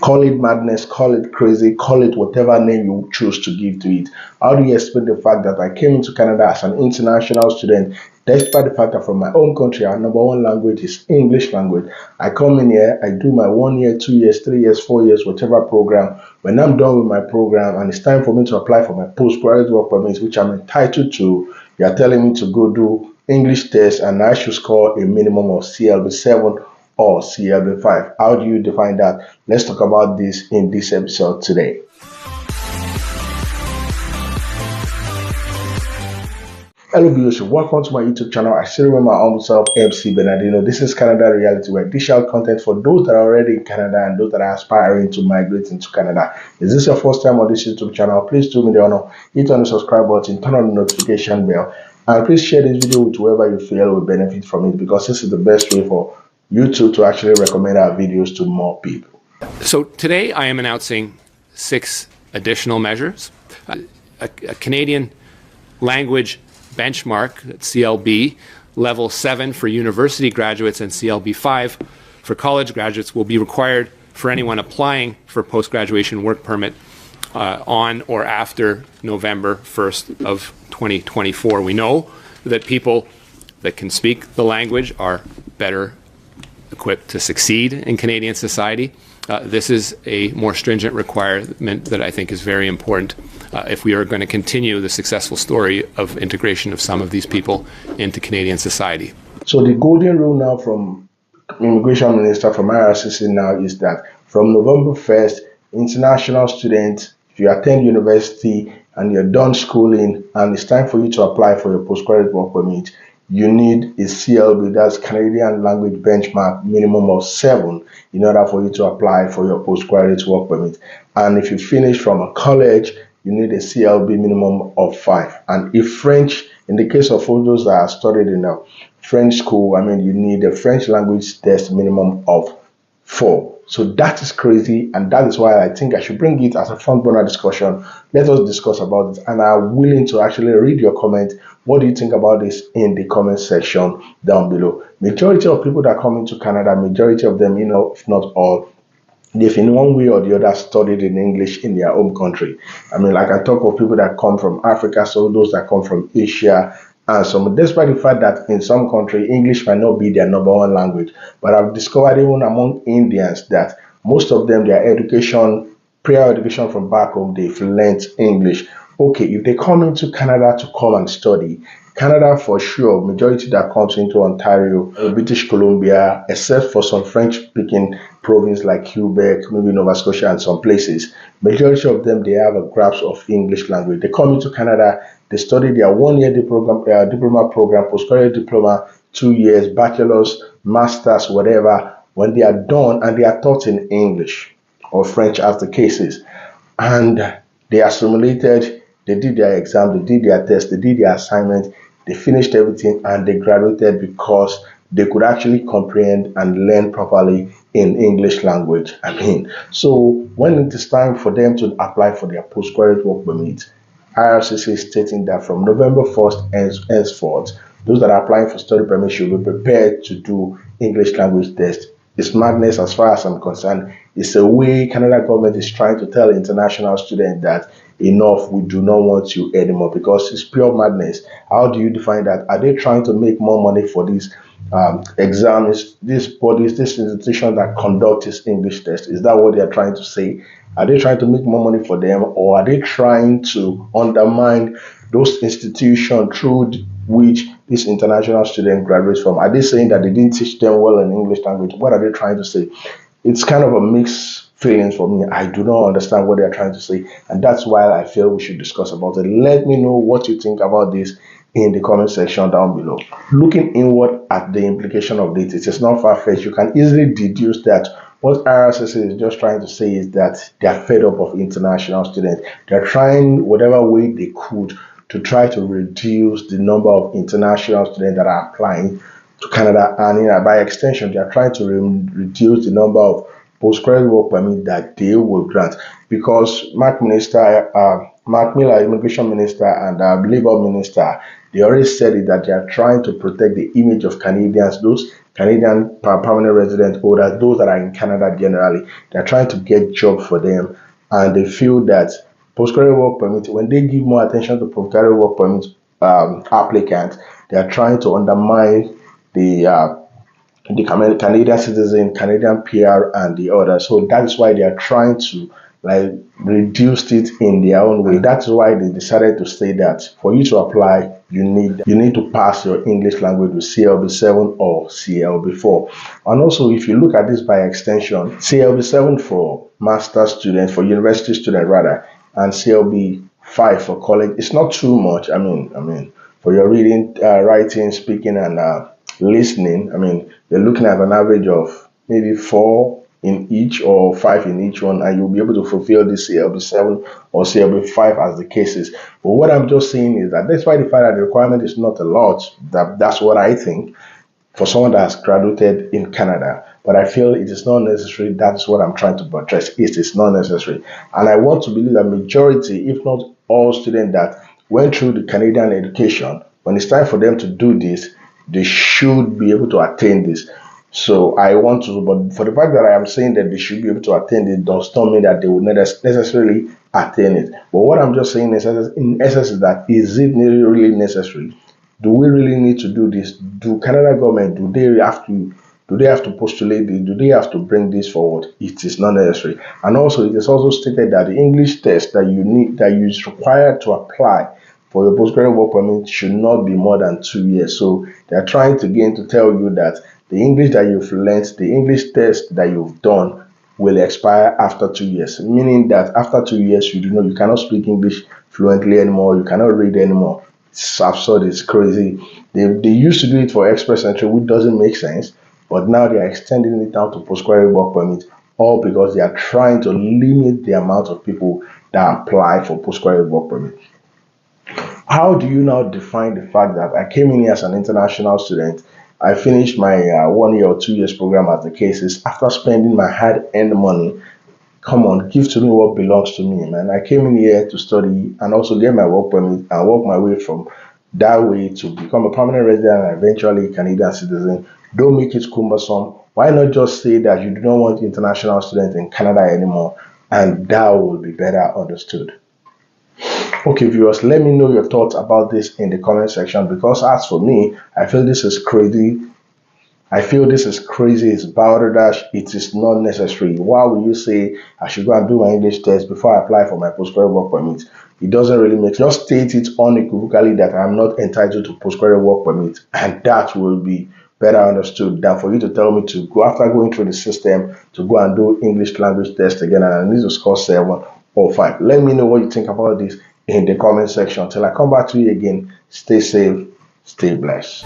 Call it madness, call it crazy, call it whatever name you choose to give to it. How do you explain the fact that I came into Canada as an international student, despite the fact that from my own country, our number one language is English language? I come in here, I do my 1 year, 2 years, 3 years, 4 years, whatever program. When I'm done with my program and it's time for me to apply for my postgraduate work permit, which I'm entitled to, you're telling me to go do English test and I should score a minimum of CLB 7 or CLB5. How do you define that? Let's talk about this in this episode today. Hello viewers, welcome to my YouTube channel. I still remember my humble self, MC Bernardino. This is Canada Reality, where this shall content for those that are already in Canada and those that are aspiring to migrate into Canada. Is this your first time on this YouTube channel? Please do me the honor, hit on the subscribe button, turn on the notification bell, and please share this video with whoever you feel will benefit from it, because this is the best way for YouTube to actually recommend our videos to more people. So today I am announcing 6 additional measures. A Canadian language benchmark, CLB, level 7 for university graduates and CLB 5 for college graduates will be required for anyone applying for post-graduation work permit on or after November 1st of 2024. We know that people that can speak the language are better equipped to succeed in Canadian society. This is a more stringent requirement that I think is very important if we are going to continue the successful story of integration of some of these people into Canadian society. So the golden rule now from Immigration Minister, from IRCC now, is that from November 1st, international students, if you attend university and you're done schooling and it's time for you to apply for your postgraduate work permit, you need a CLB, that's Canadian Language Benchmark, minimum of 7 in order for you to apply for your postgraduate work permit. And if you finish from a college, you need a CLB minimum of 5. And if French, in the case of all those that are studied in a French school, you need a French language test minimum of 4. So that is crazy, and that is why I think I should bring it as a front burner discussion. Let us discuss about it, and I'm willing to actually read your comment. What do you think about this in the comment section down below? Majority of people that come into Canada, majority of them, if not all, they've in one way or the other studied in English in their home country. I can talk of people that come from Africa, so those that come from Asia, and some, despite the fact that in some country English might not be their number one language, but I've discovered even among Indians that most of them, their education, prior education from back home, they've learned English. Okay, if they come into Canada to come and study, Canada for sure, majority that comes into Ontario, British Columbia, except for some French-speaking province like Quebec, maybe Nova Scotia and some places, majority of them, they have a grasp of English language. They come into Canada, they study their 1 year diploma program, postgraduate diploma, 2 years, bachelor's, master's, whatever. When they are done and they are taught in English or French as the case is, and they assimilated, they did their exam, they did their test, they did their assignment, they finished everything, and they graduated because they could actually comprehend and learn properly in English language. So when it is time for them to apply for their postgraduate work permit, IRCC is stating that from November 1st henceforth, those that are applying for study permit should be prepared to do English language test. It's madness as far as I'm concerned. It's a way Canada government is trying to tell international students that enough, we do not want you anymore, because it's pure madness. How do you define that? Are they trying to make more money for these exams, these bodies, this institution that conduct this English test? Is that what they are trying to say? Are they trying to make more money for them, or are they trying to undermine those institutions through which this international student graduates from? Are they saying that they didn't teach them well in English language? What are they trying to say? It's kind of a mixed feelings for me. I do not understand what they're trying to say, and that's why I feel we should discuss about it. Let me know what you think about this in the comment section down below. Looking inward at the implication of this, it is not far-fetched. You can easily deduce that what IRCC is just trying to say is that they are fed up of international students. They're trying whatever way they could to try to reduce the number of international students that are applying to Canada, and by extension, they are trying to reduce the number of postgraduate work permit that they will grant, because Mark Miller, Immigration Minister, and Labour Minister, they already said it, that they are trying to protect the image of Canadians, those Canadian permanent resident holders, those that are in Canada generally, they're trying to get job for them, and they feel that postgraduate work permit, when they give more attention to postgraduate work permit applicants, they are trying to undermine the Canadian citizen, Canadian PR, and the others. So that is why they are trying to like reduce it in their own way. That's why they decided to say that for you to apply, you need to pass your English language with CLB7 or CLB4. And also, if you look at this by extension, CLB7 for master students, for university students rather, and CLB5 for college, it's not too much. I mean, for your reading, writing, speaking, and listening, I mean, you're looking at an average of maybe 4 in each or 5 in each one, and you'll be able to fulfill this CLB7 or CLB5 as the case is. But what I'm just saying is that despite the fact that the requirement is not a lot, that's what I think for someone that has graduated in Canada. But I feel it is not necessary. That's what I'm trying to buttress. It is not necessary. And I want to believe that majority, if not all students that went through the Canadian education, when it's time for them to do this, they should be able to attain this. So I want to, but for the fact that I am saying that they should be able to attain it does not mean that they will not necessarily attain it. But what I'm just saying is, in essence, is that is it really necessary? Do we really need to do this? Do Canada government, do they have to postulate this? Do they have to bring this forward? It is not necessary. And also, it is also stated that the English test that is required to apply for your postgraduate work permit should not be more than 2 years. So they're trying to again to tell you that the English that you've learned, the English test that you've done will expire after 2 years, meaning that after 2 years, you cannot speak English fluently anymore, you cannot read anymore. It's absurd, it's crazy. They used to do it for express entry, which doesn't make sense, but now they are extending it down to postgraduate work permit, all because they are trying to limit the amount of people that apply for postgraduate work permit. How do you now define the fact that I came in here as an international student? I finished my 1 year or 2 years program as the case is after spending my hard-earned money. Come on, give to me what belongs to me, man. I came in here to study and also get my work permit and work my way from that way to become a permanent resident and eventually a Canadian citizen. Don't make it cumbersome. Why not just say that you do not want international students in Canada anymore, and that will be better understood. Okay, viewers, let me know your thoughts about this in the comment section, because as for me, I feel this is crazy. It's balderdash. It is not necessary. Why will you say I should go and do my English test before I apply for my postgraduate work permit? It doesn't really make sense. Just state it unequivocally that I'm not entitled to postgraduate work permit, and that will be better understood than for you to tell me to go after going through the system to go and do English language test again and I need to score 7 or 5. Let me know what you think about this in the comment section. Till I come back to you again, stay safe, stay blessed.